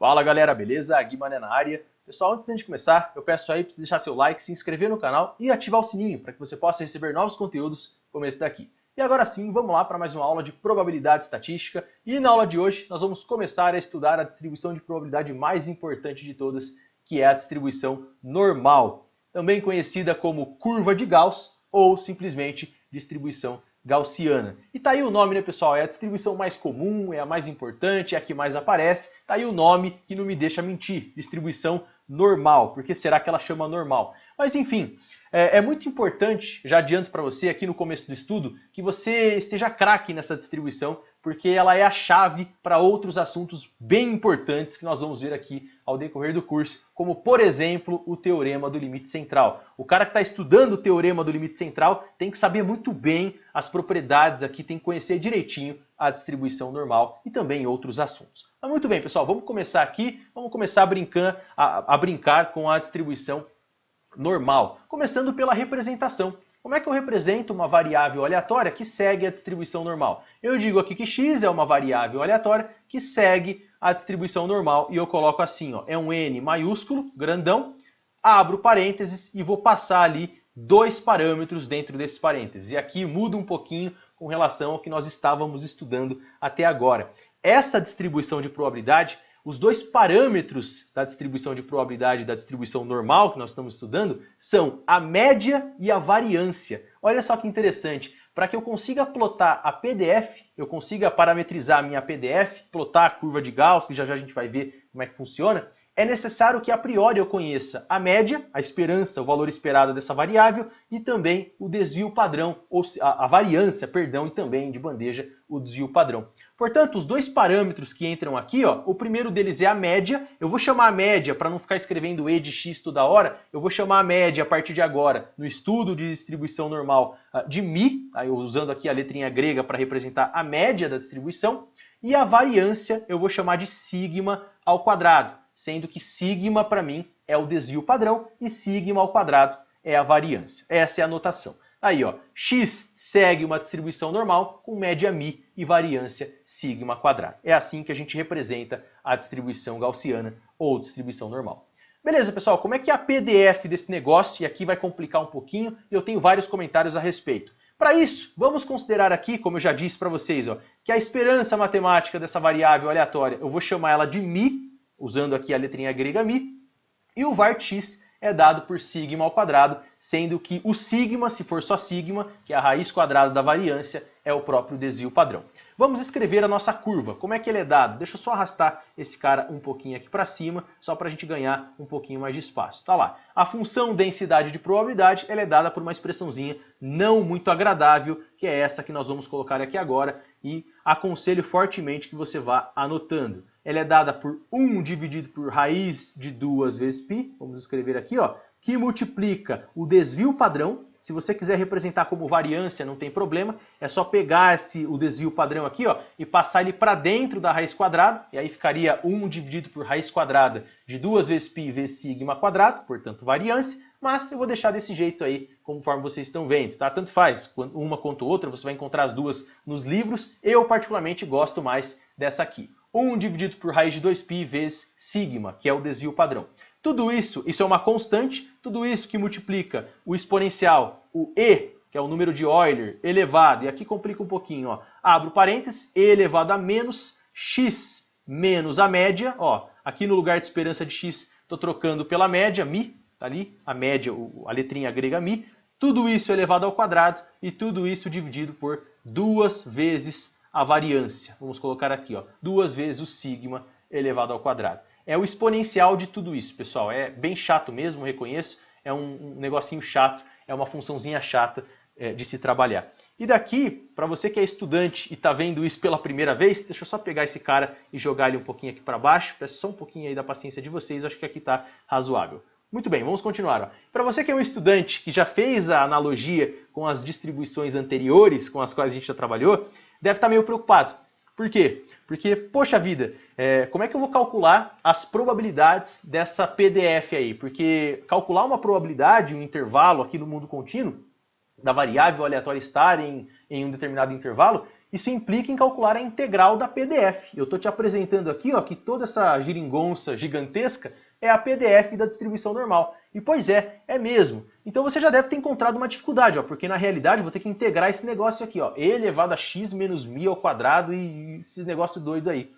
Fala galera, beleza? Gui Mané na área. Pessoal, antes de a gente começar, eu peço aí para você deixar seu like, se inscrever no canal e ativar o sininho para que você possa receber novos conteúdos como esse daqui. E agora sim, vamos lá para mais uma aula de probabilidade estatística. E na aula de hoje nós vamos começar a estudar a distribuição de probabilidade mais importante de todas, que é a distribuição normal, também conhecida como curva de Gauss ou simplesmente distribuição gaussiana. E tá aí o nome, né, pessoal? É a distribuição mais comum, é a mais importante, é a que mais aparece. Tá aí o nome que não me deixa mentir, distribuição normal. Por que será que ela chama normal? Mas enfim, é muito importante, já adianto para você aqui no começo do estudo, que você esteja craque nessa distribuição, porque ela é a chave para outros assuntos bem importantes que nós vamos ver aqui ao decorrer do curso, como por exemplo o teorema do limite central. O cara que está estudando o teorema do limite central tem que saber muito bem as propriedades aqui, tem que conhecer direitinho a distribuição normal e também outros assuntos. Mas muito bem, pessoal, vamos começar aqui, vamos começar a brincar com a distribuição normal, começando pela representação. Como é que eu represento uma variável aleatória que segue a distribuição normal? Eu digo aqui que x é uma variável aleatória que segue a distribuição normal e eu coloco assim, ó, é um n maiúsculo, grandão, abro parênteses e vou passar ali dois parâmetros dentro desses parênteses. E aqui muda um pouquinho com relação ao que nós estávamos estudando até agora. Essa distribuição de probabilidade, os dois parâmetros da distribuição de probabilidade da distribuição normal que nós estamos estudando são a média e a variância. Olha só que interessante. Para que eu consiga plotar a PDF, eu consiga parametrizar a minha PDF, plotar a curva de Gauss, que já já a gente vai ver como é que funciona, é necessário que a priori eu conheça a média, a esperança, o valor esperado dessa variável, e também o desvio padrão, ou a variância, perdão, e também de bandeja o desvio padrão. Portanto, os dois parâmetros que entram aqui, ó, o primeiro deles é a média. Eu vou chamar a média, para não ficar escrevendo e de x toda hora, eu vou chamar a média a partir de agora, no estudo de distribuição normal, de μ, usando aqui a letrinha grega para representar a média da distribuição, e a variância eu vou chamar de sigma ao quadrado, sendo que sigma para mim é o desvio padrão e sigma ao quadrado é a variância. Essa é a notação. Aí, ó, x segue uma distribuição normal com média μ e variância sigma quadrado. É assim que a gente representa a distribuição gaussiana ou distribuição normal. Beleza, pessoal, como é que é a PDF desse negócio? E aqui vai complicar um pouquinho e eu tenho vários comentários a respeito. Para isso, vamos considerar aqui, como eu já disse para vocês, ó, que a esperança matemática dessa variável aleatória, eu vou chamar ela de μ, usando aqui a letrinha grega μ, e o var x é dado por sigma ao quadrado, sendo que o sigma, se for só sigma, que é a raiz quadrada da variância, é o próprio desvio padrão. Vamos escrever a nossa curva. Como é que ele é dado? Deixa eu só arrastar esse cara um pouquinho aqui para cima, só para a gente ganhar um pouquinho mais de espaço. Tá lá. A função densidade de probabilidade ela é dada por uma expressãozinha não muito agradável, que é essa que nós vamos colocar aqui agora, e aconselho fortemente que você vá anotando. Ela é dada por 1 dividido por raiz de 2 vezes π, vamos escrever aqui, ó, que multiplica o desvio padrão. Se você quiser representar como variância, não tem problema, é só pegar o desvio padrão aqui, ó, e passar ele para dentro da raiz quadrada, e aí ficaria 1 dividido por raiz quadrada de 2 vezes π vezes sigma quadrado, portanto variância, mas eu vou deixar desse jeito aí, conforme vocês estão vendo, tá? Tanto faz, uma quanto outra, você vai encontrar as duas nos livros, eu particularmente gosto mais dessa aqui. 1 dividido por raiz de 2π vezes sigma, que é o desvio padrão. Tudo isso é uma constante, tudo isso que multiplica o exponencial, o e, que é o número de Euler, elevado, e aqui complica um pouquinho, ó, abro parênteses, e elevado a menos x menos a média, ó, aqui no lugar de esperança de x, estou trocando pela média, μ, tá ali, a média, a letrinha grega μ, tudo isso elevado ao quadrado, e tudo isso dividido por 2 vezes a variância. Vamos colocar aqui, ó, 2 vezes o sigma elevado ao quadrado. É o exponencial de tudo isso, pessoal. É bem chato mesmo, reconheço. É um negocinho chato, é uma funçãozinha chata de se trabalhar. E daqui, para você que é estudante e está vendo isso pela primeira vez, deixa eu só pegar esse cara e jogar ele um pouquinho aqui para baixo. Peço só um pouquinho aí da paciência de vocês, acho que aqui está razoável. Muito bem, vamos continuar. Para você que é um estudante que já fez a analogia com as distribuições anteriores com as quais a gente já trabalhou, deve estar meio preocupado. Por quê? Porque, poxa vida, como é que eu vou calcular as probabilidades dessa PDF aí? Porque calcular uma probabilidade, um intervalo aqui no mundo contínuo, da variável aleatória estar em um determinado intervalo, Isso implica em calcular a integral da PDF. Eu estou te apresentando aqui ó, que toda essa geringonça gigantesca é a PDF da distribuição normal. E pois é mesmo. Então você já deve ter encontrado uma dificuldade, ó, porque na realidade eu vou ter que integrar esse negócio aqui, ó, e elevado a x menos μ ao quadrado e esses negócios doidos aí.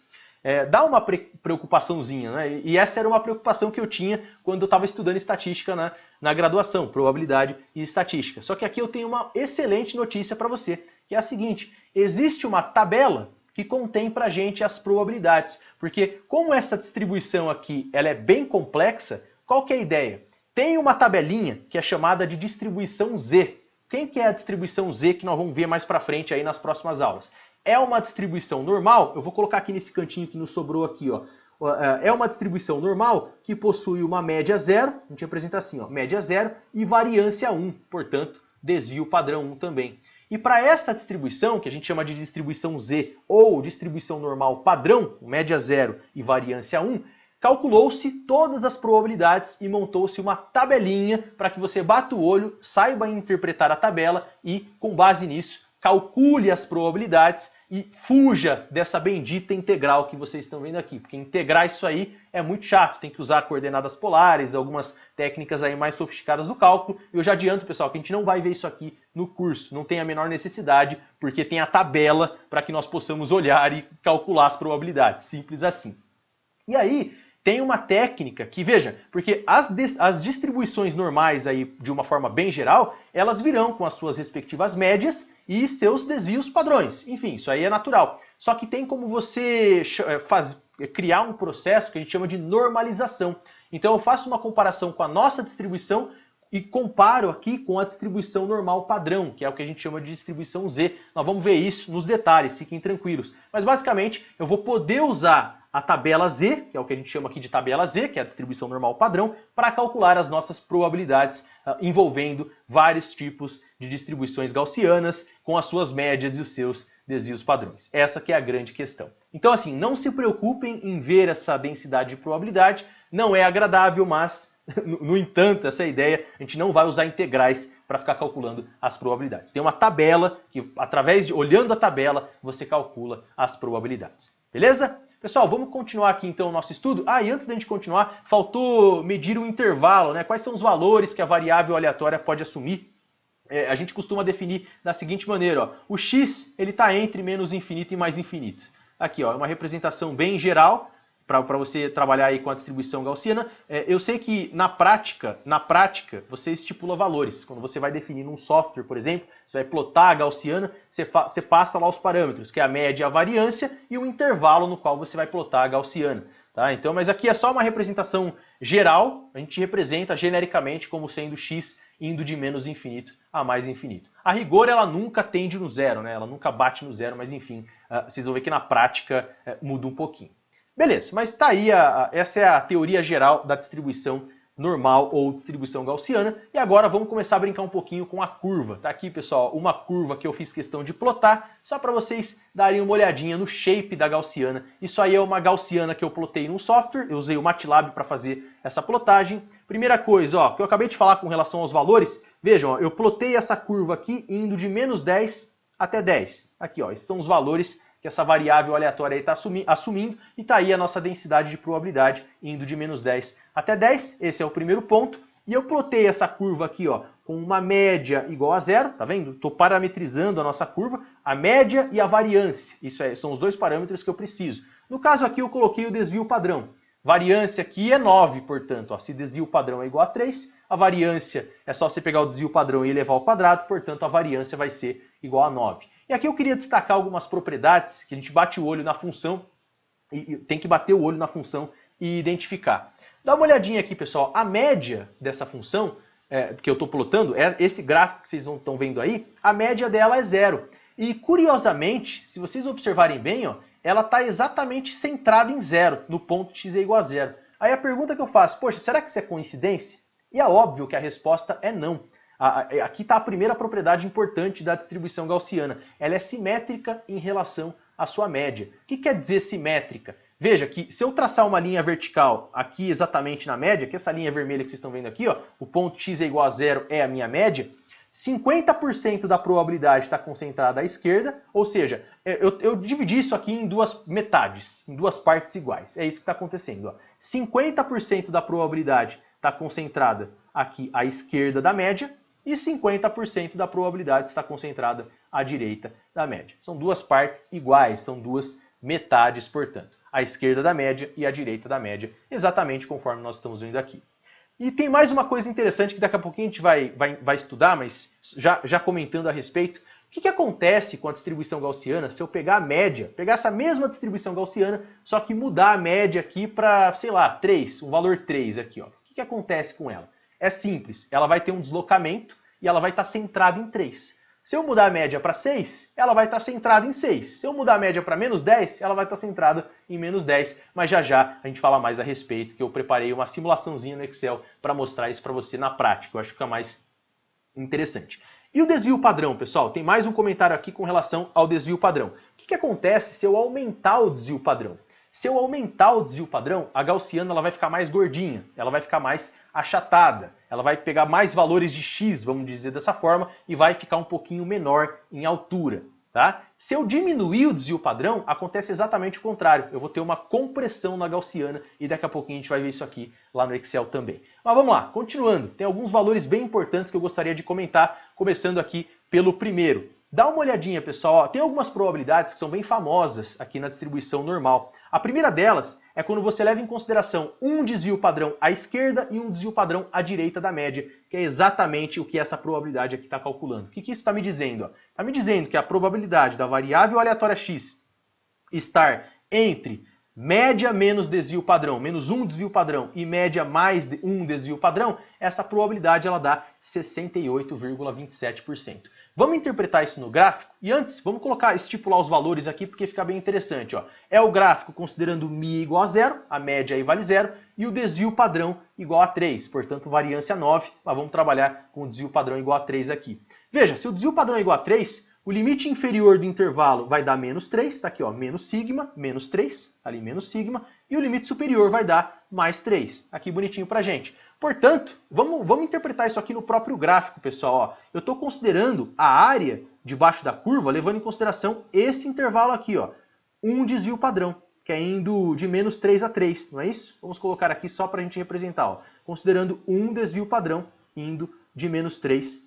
Dá uma preocupaçãozinha, né? E essa era uma preocupação que eu tinha quando eu estava estudando estatística na graduação, probabilidade e estatística. Só que aqui eu tenho uma excelente notícia para você, que é a seguinte: existe uma tabela que contém para a gente as probabilidades, porque como essa distribuição aqui ela é bem complexa, qual que é a ideia? Tem uma tabelinha que é chamada de distribuição Z. Quem que é a distribuição Z que nós vamos ver mais para frente aí nas próximas aulas? É uma distribuição normal, eu vou colocar aqui nesse cantinho que nos sobrou aqui, ó. É uma distribuição normal que possui uma média 0, a gente representa assim, ó, média 0 e variância 1, portanto, desvio padrão 1 também. E para essa distribuição, que a gente chama de distribuição Z ou distribuição normal padrão, média 0 e variância 1, calculou-se todas as probabilidades e montou-se uma tabelinha para que você bata o olho, saiba interpretar a tabela e, com base nisso, calcule as probabilidades e fuja dessa bendita integral que vocês estão vendo aqui. Porque integrar isso aí é muito chato, tem que usar coordenadas polares, algumas técnicas aí mais sofisticadas do cálculo. E eu já adianto, pessoal, que a gente não vai ver isso aqui no curso, não tem a menor necessidade, porque tem a tabela para que nós possamos olhar e calcular as probabilidades, simples assim. E aí, tem uma técnica que, veja, porque as distribuições normais aí, de uma forma bem geral, elas virão com as suas respectivas médias e seus desvios padrões. Enfim, isso aí é natural. Só que tem como você criar um processo que a gente chama de normalização. Então eu faço uma comparação com a nossa distribuição e comparo aqui com a distribuição normal padrão, que é o que a gente chama de distribuição Z. Nós vamos ver isso nos detalhes, fiquem tranquilos. Mas basicamente eu vou poder usar a tabela Z, que é o que a gente chama aqui de tabela Z, que é a distribuição normal padrão, para calcular as nossas probabilidades envolvendo vários tipos de distribuições gaussianas com as suas médias e os seus desvios padrões. Essa que é a grande questão. Então assim, não se preocupem em ver essa densidade de probabilidade, não é agradável, mas no entanto, essa ideia, a gente não vai usar integrais para ficar calculando as probabilidades. Tem uma tabela que, olhando a tabela, você calcula as probabilidades. Beleza? Pessoal, vamos continuar aqui então o nosso estudo. E antes da gente continuar, faltou medir o intervalo, né? Quais são os valores que a variável aleatória pode assumir? A gente costuma definir da seguinte maneira, ó. O x ele está entre menos infinito e mais infinito. Aqui, ó, é uma representação bem geral, para você trabalhar aí com a distribuição gaussiana. Eu sei que na prática, você estipula valores. Quando você vai definir num software, por exemplo, você vai plotar a gaussiana, você passa lá os parâmetros, que é a média, a variância e o intervalo no qual você vai plotar a gaussiana. Tá? Então, mas aqui é só uma representação geral, a gente representa genericamente como sendo x indo de menos infinito a mais infinito. A rigor, ela nunca tende no zero, né? Ela nunca bate no zero, mas enfim, vocês vão ver que na prática muda um pouquinho. Beleza, mas tá aí, essa é a teoria geral da distribuição normal ou distribuição gaussiana. E agora vamos começar a brincar um pouquinho com a curva. Tá aqui, pessoal, uma curva que eu fiz questão de plotar, só para vocês darem uma olhadinha no shape da gaussiana. Isso aí é uma gaussiana que eu plotei num software, eu usei o MATLAB para fazer essa plotagem. Primeira coisa, ó, que eu acabei de falar com relação aos valores, vejam, ó, eu plotei essa curva aqui indo de menos 10 até 10. Aqui, ó, esses são os valores que essa variável aleatória está assumindo, e está aí a nossa densidade de probabilidade indo de menos 10 até 10, esse é o primeiro ponto, e eu plotei essa curva aqui, ó, com uma média igual a zero, tá vendo? Estou parametrizando a nossa curva, a média e a variância, são os dois parâmetros que eu preciso. No caso aqui eu coloquei o desvio padrão, variância aqui é 9, portanto, ó, se desvio padrão é igual a 3, a variância é só você pegar o desvio padrão e elevar ao quadrado, portanto a variância vai ser igual a 9. E aqui eu queria destacar algumas propriedades que a gente bate o olho na função, e tem que bater o olho na função e identificar. Dá uma olhadinha aqui, pessoal, a média dessa função que eu estou plotando, esse gráfico que vocês estão vendo aí, a média dela é 0. E curiosamente, se vocês observarem bem, ó, ela está exatamente centrada em 0, no ponto x é igual a 0. Aí a pergunta que eu faço, poxa, será que isso é coincidência? E é óbvio que a resposta é não. Aqui está a primeira propriedade importante da distribuição gaussiana. Ela é simétrica em relação à sua média. O que quer dizer simétrica? Veja que se eu traçar uma linha vertical aqui exatamente na média, que essa linha vermelha que vocês estão vendo aqui, ó, o ponto x é igual a 0 é a minha média, 50% da probabilidade está concentrada à esquerda, ou seja, eu dividi isso aqui em duas metades, em duas partes iguais. É isso que está acontecendo. Ó. 50% da probabilidade está concentrada aqui à esquerda da média e 50% da probabilidade está concentrada à direita da média. São duas partes iguais, são duas metades, portanto. À esquerda da média e à direita da média, exatamente conforme nós estamos vendo aqui. E tem mais uma coisa interessante que daqui a pouquinho a gente vai estudar, mas já comentando a respeito. O que acontece com a distribuição gaussiana se eu pegar a média, pegar essa mesma distribuição gaussiana, só que mudar a média aqui para, sei lá, 3, um valor 3 aqui. Ó. O que acontece com ela? É simples, ela vai ter um deslocamento e ela vai estar centrada em 3. Se eu mudar a média para 6, ela vai estar centrada em 6. Se eu mudar a média para menos 10, ela vai estar centrada em menos 10. Mas já a gente fala mais a respeito, que eu preparei uma simulaçãozinha no Excel para mostrar isso para você na prática. Eu acho que fica mais interessante. E o desvio padrão, pessoal? Tem mais um comentário aqui com relação ao desvio padrão. O que acontece se eu aumentar o desvio padrão? Se eu aumentar o desvio padrão, a gaussiana ela vai ficar mais gordinha, ela vai ficar mais achatada, ela vai pegar mais valores de x, vamos dizer dessa forma, e vai ficar um pouquinho menor em altura. Tá? Se eu diminuir o desvio padrão, acontece exatamente o contrário. Eu vou ter uma compressão na gaussiana e daqui a pouquinho a gente vai ver isso aqui lá no Excel também. Mas vamos lá, continuando. Tem alguns valores bem importantes que eu gostaria de comentar, começando aqui pelo primeiro. Dá uma olhadinha, pessoal. Ó, tem algumas probabilidades que são bem famosas aqui na distribuição normal. A primeira delas é quando você leva em consideração um desvio padrão à esquerda e um desvio padrão à direita da média, que é exatamente o que essa probabilidade aqui está calculando. O que isso está me dizendo? Está me dizendo que a probabilidade da variável aleatória x estar entre média menos desvio padrão, menos um desvio padrão, e média mais um desvio padrão, essa probabilidade ela dá 68,27%. Vamos interpretar isso no gráfico? E antes, vamos estipular os valores aqui, porque fica bem interessante. Ó. É o gráfico considerando μ igual a 0, a média aí vale 0, e o desvio padrão igual a 3, portanto variância 9, mas vamos trabalhar com o desvio padrão igual a 3 aqui. Veja, se o desvio padrão é igual a 3, o limite inferior do intervalo vai dar menos 3, está aqui, ó, menos sigma, menos 3, ali menos sigma, e o limite superior vai dar mais 3, aqui bonitinho pra gente. Portanto, vamos interpretar isso aqui no próprio gráfico, pessoal. Ó. Eu estou considerando a área debaixo da curva, levando em consideração esse intervalo aqui, ó, um desvio padrão, que é indo de menos 3 a 3, não é isso? Vamos colocar aqui só para a gente representar. Ó. Considerando um desvio padrão indo de menos 3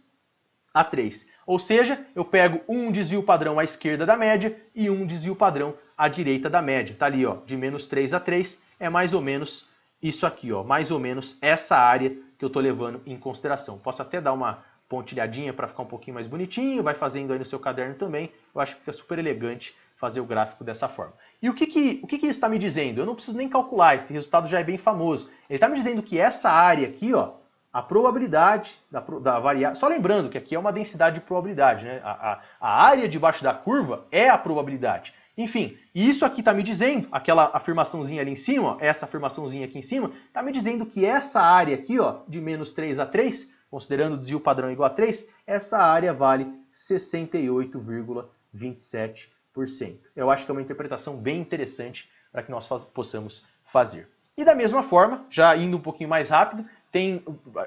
a 3. Ou seja, eu pego um desvio padrão à esquerda da média e um desvio padrão à direita da média. Está ali, ó, de menos 3 a 3, é mais ou menos isso aqui, ó, mais ou menos essa área que eu estou levando em consideração. Posso até dar uma pontilhadinha para ficar um pouquinho mais bonitinho, vai fazendo aí no seu caderno também. Eu acho que fica super elegante fazer o gráfico dessa forma. E o que isso está me dizendo? Eu não preciso nem calcular, esse resultado já é bem famoso. Ele está me dizendo que essa área aqui, ó, a probabilidade da variável... Só lembrando que aqui é uma densidade de probabilidade, né? A área debaixo da curva é a probabilidade. Enfim, isso aqui está me dizendo, aquela afirmaçãozinha ali em cima, ó, essa afirmaçãozinha aqui em cima, está me dizendo que essa área aqui, ó, de menos 3 a 3, considerando o desvio padrão igual a 3, essa área vale 68,27%. Eu acho que é uma interpretação bem interessante para que nós possamos fazer. E da mesma forma, já indo um pouquinho mais rápido,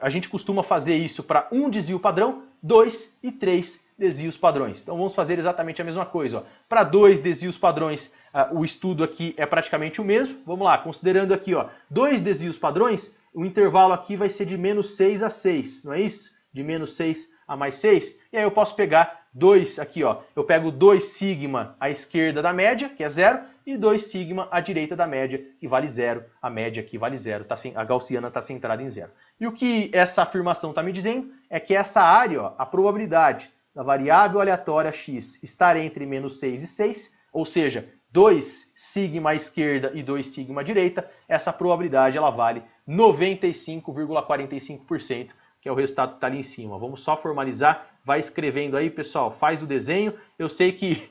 a gente costuma fazer isso para um desvio padrão, 2 e 3 desvios padrões. Então vamos fazer exatamente a mesma coisa. Para 2 desvios padrões, o estudo aqui é praticamente o mesmo. Vamos lá, considerando aqui 2 desvios padrões, o intervalo aqui vai ser de menos 6 a 6, não é isso? De menos 6 a mais 6. E aí eu posso pegar 2 aqui, ó. Eu pego 2 sigma à esquerda da média, que é 0, e 2 sigma à direita da média, que vale 0. A média aqui vale 0, a gaussiana está centrada em 0. E o que essa afirmação está me dizendo é que essa área, ó, a probabilidade da variável aleatória x estar entre menos 6 e 6, ou seja, 2 sigma à esquerda e 2 sigma à direita, essa probabilidade ela vale 95,45%, que é o resultado que está ali em cima. Vamos só formalizar, vai escrevendo aí, pessoal, faz o desenho. Eu sei que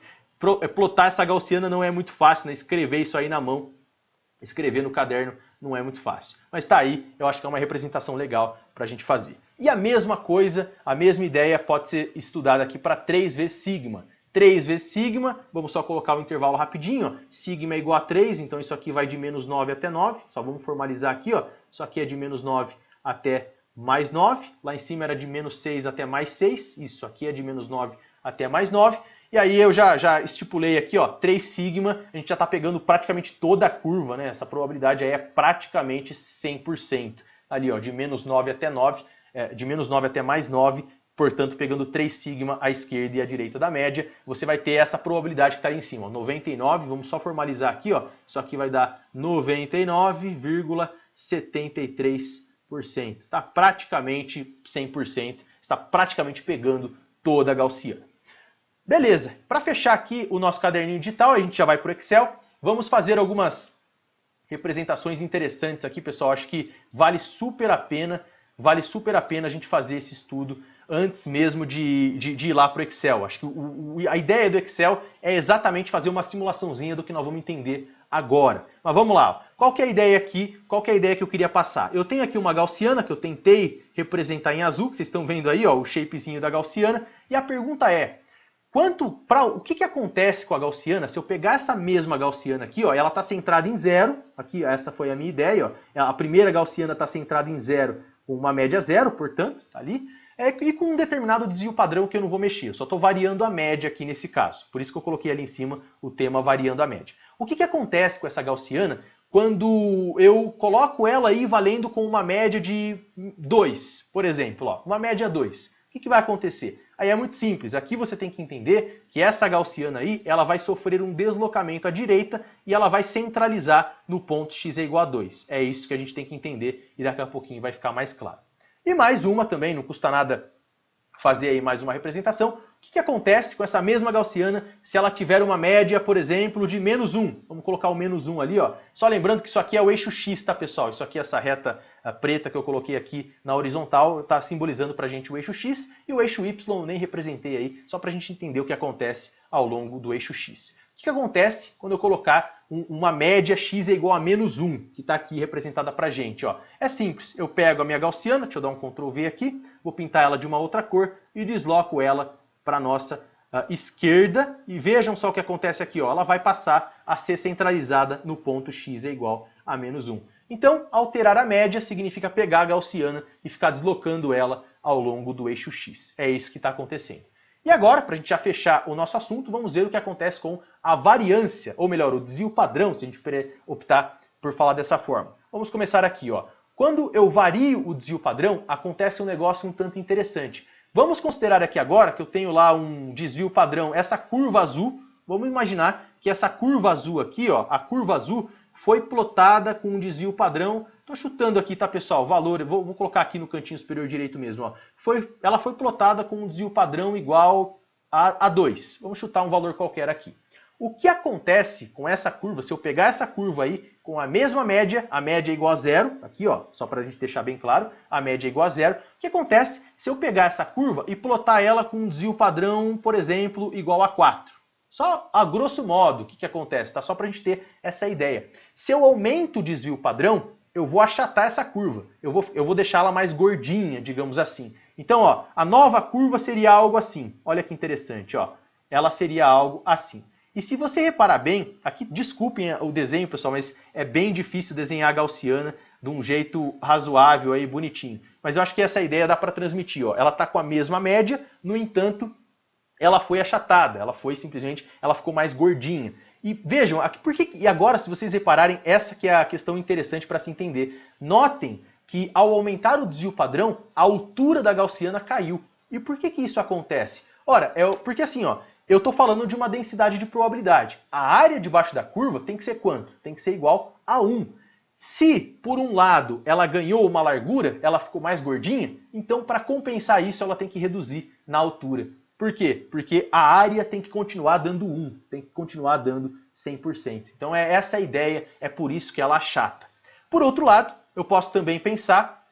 plotar essa gaussiana não é muito fácil, né? Escrever isso aí na mão, escrever no caderno não é muito fácil. Mas está aí, eu acho que é uma representação legal para a gente fazer. E a mesma coisa, a mesma ideia pode ser estudada aqui para 3 vezes sigma. 3 vezes sigma, vamos só colocar o intervalo rapidinho, ó. Sigma é igual a 3, então isso aqui vai de menos 9 até 9, só vamos formalizar aqui, ó. Isso aqui é de menos 9 até mais 9, lá em cima era de menos 6 até mais 6, isso aqui é de menos 9 até mais 9, e aí eu já estipulei aqui, ó, 3 sigma, a gente já está pegando praticamente toda a curva, né? Essa probabilidade aí é praticamente 100%, ali ó, de menos 9 até 9, de menos 9 até mais 9, portanto, pegando 3 sigma à esquerda e à direita da média, você vai ter essa probabilidade que está ali em cima, ó, 99, vamos só formalizar aqui, ó, isso aqui vai dar 99,73%. Está praticamente 100%, está praticamente pegando toda a gaussiana. Beleza, para fechar aqui o nosso caderninho digital, a gente já vai para o Excel, vamos fazer algumas representações interessantes aqui, pessoal, acho que vale super a pena a gente fazer esse estudo antes mesmo de ir lá para o Excel. Acho que a ideia do Excel é exatamente fazer uma simulaçãozinha do que nós vamos entender agora. Mas vamos lá, qual que é a ideia aqui? Qual que é a ideia que eu queria passar? Eu tenho aqui uma gaussiana que eu tentei representar em azul, que vocês estão vendo aí, ó, o shapezinho da gaussiana, e a pergunta é, o que acontece com a gaussiana se eu pegar essa mesma gaussiana aqui, ó, ela está centrada em 0, aqui essa foi a minha ideia, ó, a primeira gaussiana está centrada em 0, com uma média 0, portanto, tá ali, e com um determinado desvio padrão que eu não vou mexer, eu só estou variando a média aqui nesse caso, por isso que eu coloquei ali em cima o tema variando a média. O que acontece com essa gaussiana quando eu coloco ela aí valendo com uma média de 2, por exemplo, ó, uma média 2, o que vai acontecer? Aí é muito simples, aqui você tem que entender que essa gaussiana aí, ela vai sofrer um deslocamento à direita e ela vai centralizar no ponto x é igual a 2. É isso que a gente tem que entender e daqui a pouquinho vai ficar mais claro. E mais uma também, não custa nada fazer aí mais uma representação. O que acontece com essa mesma gaussiana se ela tiver uma média, por exemplo, de menos 1? Vamos colocar o menos 1 ali, ó. Só lembrando que isso aqui é o eixo x, tá, pessoal? Isso aqui, essa reta preta que eu coloquei aqui na horizontal, está simbolizando para a gente o eixo x, e o eixo y eu nem representei aí, só para a gente entender o que acontece ao longo do eixo x. O que acontece quando eu colocar uma média x é igual a menos 1, que está aqui representada para a gente? Ó. É simples, eu pego a minha gaussiana, deixa eu dar um Ctrl V aqui, vou pintar ela de uma outra cor e desloco ela para a nossa esquerda, e vejam só o que acontece aqui, ó, ela vai passar a ser centralizada no ponto x é igual a menos 1. Então, alterar a média significa pegar a gaussiana e ficar deslocando ela ao longo do eixo x. É isso que está acontecendo. E agora, para a gente já fechar o nosso assunto, vamos ver o que acontece com a variância, ou melhor, o desvio padrão, se a gente optar por falar dessa forma. Vamos começar aqui, ó. Quando eu vario o desvio padrão, acontece um negócio um tanto interessante. Vamos considerar aqui agora que eu tenho lá um desvio padrão, essa curva azul. Vamos imaginar que essa curva azul aqui, ó, a curva azul foi plotada com um desvio padrão. Estou chutando aqui, tá, pessoal? Valor, vou colocar aqui no cantinho superior direito mesmo, ó. Ela foi plotada com um desvio padrão igual a 2. Vamos chutar um valor qualquer aqui. O que acontece com essa curva, se eu pegar essa curva aí com a mesma média, a média é igual a 0, aqui ó, só para a gente deixar bem claro, a média é igual a 0. O que acontece se eu pegar essa curva e plotar ela com um desvio padrão, por exemplo, igual a 4? Só a grosso modo, o que acontece? Tá? Só para a gente ter essa ideia. Se eu aumento o desvio padrão, eu vou achatar essa curva. Eu vou deixar ela mais gordinha, digamos assim. Então, ó, a nova curva seria algo assim. Olha que interessante, ó. Ela seria algo assim. E se você reparar bem, aqui, desculpem o desenho, pessoal, mas é bem difícil desenhar a gaussiana de um jeito razoável aí, bonitinho. Mas eu acho que essa ideia dá para transmitir, ó. Ela está com a mesma média, no entanto, ela foi achatada, ela ficou mais gordinha. E vejam, e agora, se vocês repararem, essa que é a questão interessante para se entender. Notem que ao aumentar o desvio padrão, a altura da gaussiana caiu. E por que isso acontece? Ora, porque assim, ó, eu estou falando de uma densidade de probabilidade. A área debaixo da curva tem que ser quanto? Tem que ser igual a 1. Se, por um lado, ela ganhou uma largura, ela ficou mais gordinha, então para compensar isso ela tem que reduzir na altura. Por quê? Porque a área tem que continuar dando 1, tem que continuar dando 100%. Então é essa a ideia, é por isso que ela achata. Por outro lado, eu posso também pensar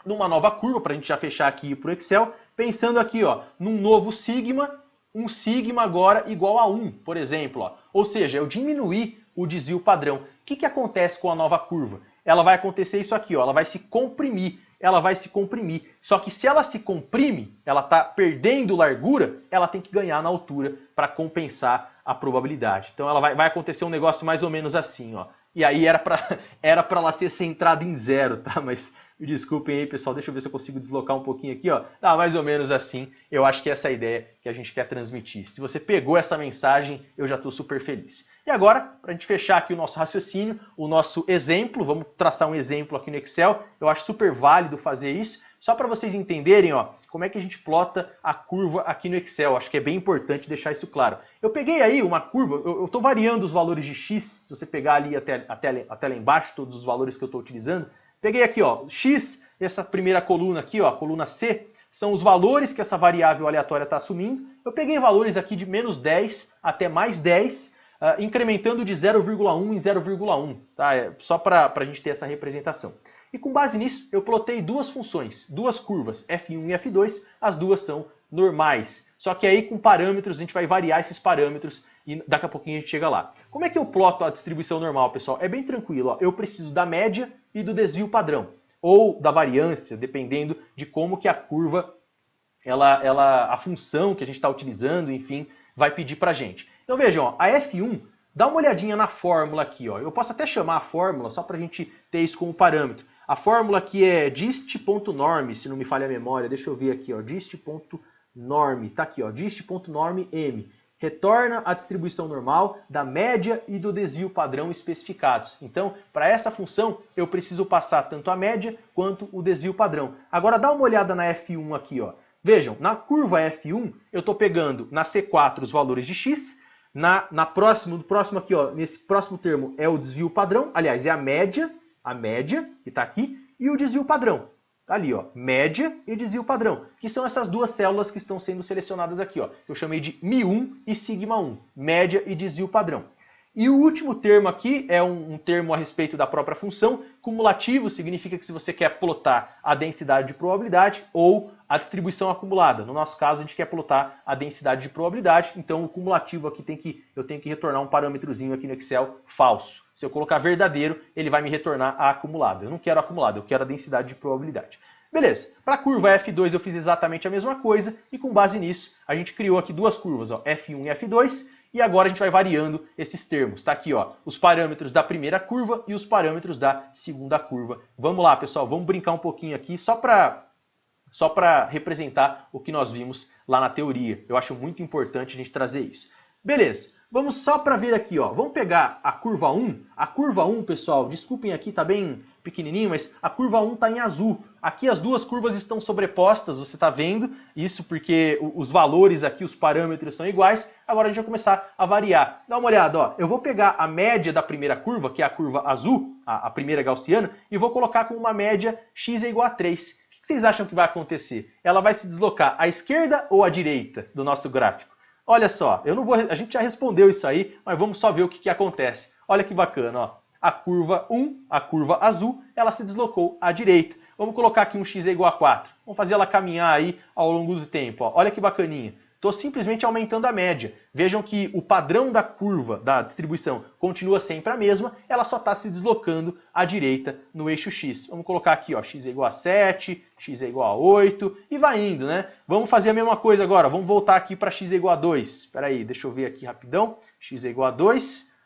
numa nova curva, para a gente já fechar aqui para o Excel, pensando aqui ó, num novo sigma, um sigma agora igual a 1, por exemplo. Ó. Ou seja, eu diminuir o desvio padrão. O que acontece com a nova curva? Ela vai acontecer isso aqui, ó, ela vai se comprimir. Ela vai se comprimir. Só que se ela se comprime, ela está perdendo largura, ela tem que ganhar na altura para compensar a probabilidade. Então ela vai acontecer um negócio mais ou menos assim, ó. E aí era para ela ser centrada em 0, tá? Mas Me desculpem aí, pessoal, deixa eu ver se eu consigo deslocar um pouquinho aqui, ó. Tá mais ou menos assim. Eu acho que essa é a ideia que a gente quer transmitir. Se você pegou essa mensagem, eu já estou super feliz. E agora, para a gente fechar aqui o nosso raciocínio, o nosso exemplo, vamos traçar um exemplo aqui no Excel. Eu acho super válido fazer isso, só para vocês entenderem, ó, como é que a gente plota a curva aqui no Excel. Acho que é bem importante deixar isso claro. Eu peguei aí uma curva, eu estou variando os valores de x, se você pegar ali até lá embaixo, todos os valores que eu estou utilizando. Peguei aqui, ó, x, essa primeira coluna aqui, ó, a coluna C, são os valores que essa variável aleatória está assumindo. Eu peguei valores aqui de menos 10 até mais 10, incrementando de 0,1 em 0,1, tá? Só para a gente ter essa representação. E com base nisso, eu plotei duas funções, duas curvas, f1 e f2, as duas são normais. Só que aí com parâmetros, a gente vai variar esses parâmetros e daqui a pouquinho a gente chega lá. Como é que eu ploto a distribuição normal, pessoal? É bem tranquilo, ó. Eu preciso da média e do desvio padrão, ou da variância, dependendo de como que a curva, a função que a gente está utilizando, enfim, vai pedir para a gente. Então vejam, ó, a F1, dá uma olhadinha na fórmula aqui, ó. Eu posso até chamar a fórmula só para a gente ter isso como parâmetro. A fórmula aqui é dist.norm, se não me falha a memória, deixa eu ver aqui, ó, dist.norm, tá aqui, ó, dist.norm m. Retorna a distribuição normal da média e do desvio padrão especificados. Então, para essa função, eu preciso passar tanto a média quanto o desvio padrão. Agora, dá uma olhada na F1 aqui, ó. Vejam, na curva F1, eu estou pegando na C4 os valores de x, no próximo aqui, ó, nesse próximo termo é o desvio padrão, aliás, é a média que está aqui, e o desvio padrão. Ali, ó, média e desvio padrão, que são essas duas células que estão sendo selecionadas aqui, ó. Eu chamei de μ1 e σ1, média e desvio padrão. E o último termo aqui é um termo a respeito da própria função. Cumulativo significa que se você quer plotar a densidade de probabilidade ou a distribuição acumulada. No nosso caso, a gente quer plotar a densidade de probabilidade, então o cumulativo aqui eu tenho que retornar um parâmetrozinho aqui no Excel falso. Se eu colocar verdadeiro, ele vai me retornar a acumulada. Eu não quero acumulada, eu quero a densidade de probabilidade. Beleza, para a curva F2 eu fiz exatamente a mesma coisa e com base nisso a gente criou aqui duas curvas, ó, F1 e F2, e agora a gente vai variando esses termos. Está aqui, ó, os parâmetros da primeira curva e os parâmetros da segunda curva. Vamos lá, pessoal, vamos brincar um pouquinho aqui só para representar o que nós vimos lá na teoria. Eu acho muito importante a gente trazer isso. Beleza, vamos só para ver aqui, ó. Vamos pegar a curva 1. A curva 1, pessoal, desculpem aqui, tá bem pequenininho, mas a curva 1 está em azul. Aqui as duas curvas estão sobrepostas, você está vendo isso porque os valores aqui, os parâmetros são iguais. Agora a gente vai começar a variar. Dá uma olhada, ó. Eu vou pegar a média da primeira curva, que é a curva azul, a primeira gaussiana, e vou colocar com uma média x é igual a 3. O que vocês acham que vai acontecer? Ela vai se deslocar à esquerda ou à direita do nosso gráfico? Olha só, a gente já respondeu isso aí, mas vamos só ver o que acontece. Olha que bacana, ó. A curva 1, a curva azul, ela se deslocou à direita. Vamos colocar aqui um x é igual a 4. Vamos fazer ela caminhar aí ao longo do tempo. Ó. Olha que bacaninha. Estou simplesmente aumentando a média. Vejam que o padrão da curva, da distribuição, continua sempre a mesma, ela só está se deslocando à direita no eixo x. Vamos colocar aqui, ó, x é igual a 7, x é igual a 8, e vai indo, né? Vamos fazer a mesma coisa agora. Vamos voltar aqui para x é igual a 2. Espera aí, deixa eu ver aqui rapidão. X é igual a 2.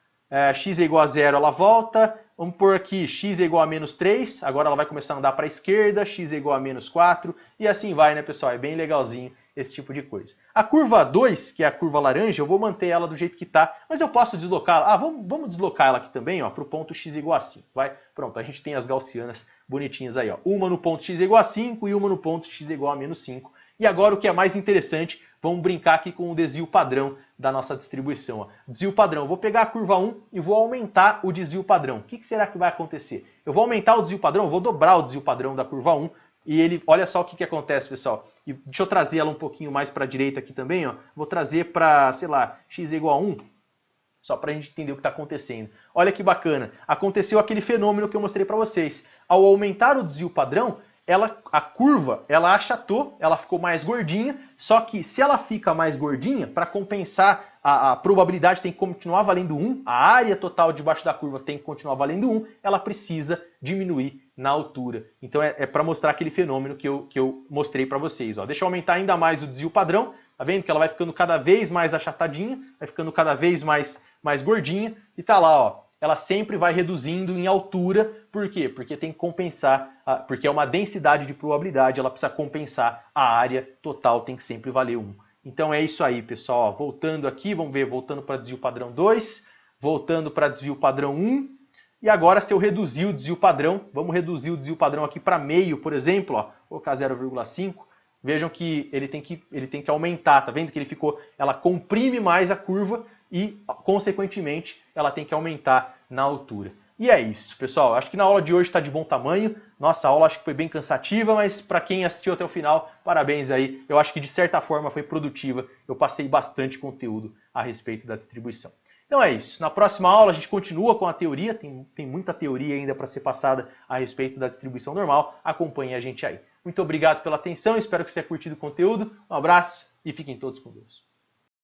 X é igual a 0, ela volta. Vamos pôr aqui x é igual a menos 3. Agora ela vai começar a andar para a esquerda. X é igual a menos 4. E assim vai, né, pessoal? É bem legalzinho esse tipo de coisa. A curva 2, que é a curva laranja, eu vou manter ela do jeito que está. Mas eu posso deslocá-la. Vamos deslocar ela aqui também, ó, para o ponto x igual a 5. Vai? Pronto, a gente tem as gaussianas bonitinhas aí, ó. Uma no ponto x igual a 5 e uma no ponto x igual a menos 5. E agora o que é mais interessante, vamos brincar aqui com o desvio padrão da nossa distribuição. Ó. Desvio padrão, vou pegar a curva 1 e vou aumentar o desvio padrão. O que será que vai acontecer? Eu vou aumentar o desvio padrão, vou dobrar o desvio padrão da curva 1 e ele, olha só o que acontece, pessoal. E deixa eu trazer ela um pouquinho mais para a direita aqui também. Ó. Vou trazer para, sei lá, x é igual a 1, só para a gente entender o que está acontecendo. Olha que bacana, aconteceu aquele fenômeno que eu mostrei para vocês. Ao aumentar o desvio padrão, a curva, ela achatou, ela ficou mais gordinha, só que se ela fica mais gordinha, para compensar a probabilidade tem que continuar valendo 1, a área total debaixo da curva tem que continuar valendo 1, ela precisa diminuir na altura. Então é para mostrar aquele fenômeno que eu mostrei para vocês. Ó. Deixa eu aumentar ainda mais o desvio padrão, tá vendo que ela vai ficando cada vez mais achatadinha, vai ficando cada vez mais gordinha, e tá lá, ó. ela sempre vai reduzindo em altura. Por quê? Porque tem que compensar, porque é uma densidade de probabilidade, ela precisa compensar a área total, tem que sempre valer 1. Então é isso aí, pessoal. Ó, voltando aqui, vamos ver, voltando para desvio padrão 2, voltando para desvio padrão 1, e agora se eu reduzir o desvio padrão, vamos reduzir o desvio padrão aqui para meio, por exemplo, ó, vou colocar 0,5, vejam que ele tem que aumentar, tá vendo que ela comprime mais a curva e, consequentemente, ela tem que aumentar na altura. E é isso, pessoal. Acho que na aula de hoje está de bom tamanho. Nossa aula acho que foi bem cansativa, mas para quem assistiu até o final, parabéns aí. Eu acho que de certa forma foi produtiva. Eu passei bastante conteúdo a respeito da distribuição. Então é isso. Na próxima aula a gente continua com a teoria. Tem muita teoria ainda para ser passada a respeito da distribuição normal. Acompanhe a gente aí. Muito obrigado pela atenção. Espero que você tenha curtido o conteúdo. Um abraço e fiquem todos com Deus.